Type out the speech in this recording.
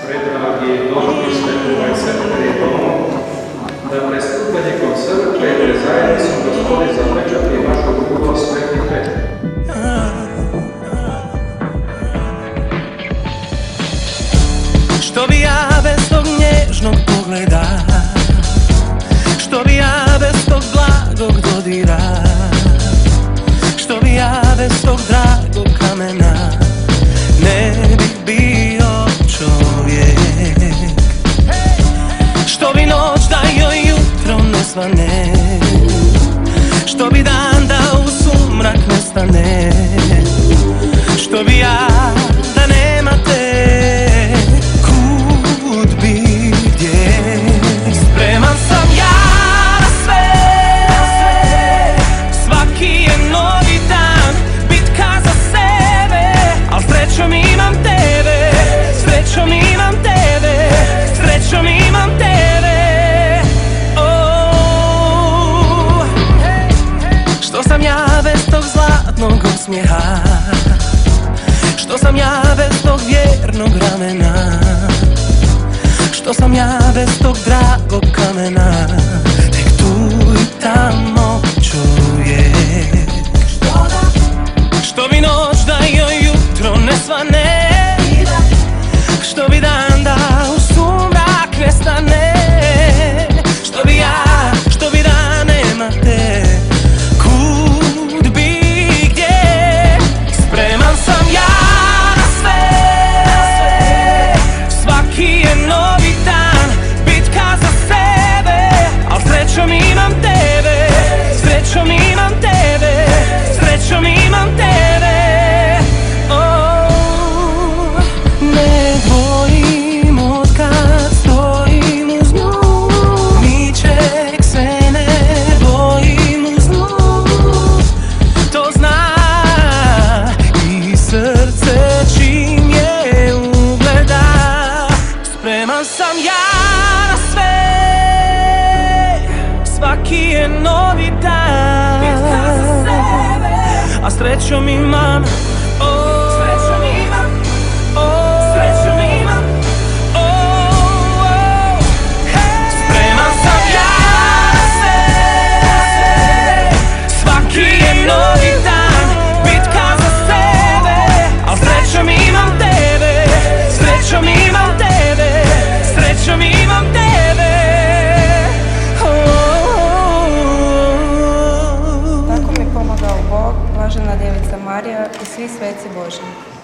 Predragi, došli ste u ovaj crkveni dom, da prestupanje kod crkve i pred zajednicom Gospodin zapečati vašu ljubav Sveti Petar. Što bi ja bez tog nježnog pogleda, što bi ja bez tog blagog dodira, što bi ja bez tog dragog kamena ne bih bio čovjek. Što bi noć da joj jutro ne svane, što bi dan da u sumrak nestane, što bi ja da nema te, kud bi gdje. Spreman sam ja na sve, svaki je novi dan, bitka za sebe, al srećom imam tebe, srećom imam tebe, srećom imam tebe. Oh, što sam ja bez tog zlatnog osmijeha, što sam ja bez tog vjernog ramena, što sam ja bez tog dragog kamena, tek tu i tamo čovjek. Što bi noć da joj jutro ne svane, što bi dan da u sumrak nestane, što bi ja, što bi da nema te, kud bi gdje. Spreman sam ja na sve, svaki je novi dan, bitka za sebe, al srećom imam tebe, srećom imam tebe, srećom imam tebe. Oh, ne dvojim od kad stojim uz nju, ničeg se ne bojim uz nju, to zna i srce čim je ugleda. Spreman sam ja na sve, svaki je novi dan, bitka za sebe, a srećom imam, oh, srećom imam, oh, srećom imam, oh, oh. Spreman sam ja na sve, svaki je novi dan, bitka za sebe, al srećom imam tebe, srećom imam tebe, srećom imam tebe. Tako mi pomogao Bog, blažena Djevica Marija i svi sveci Božji.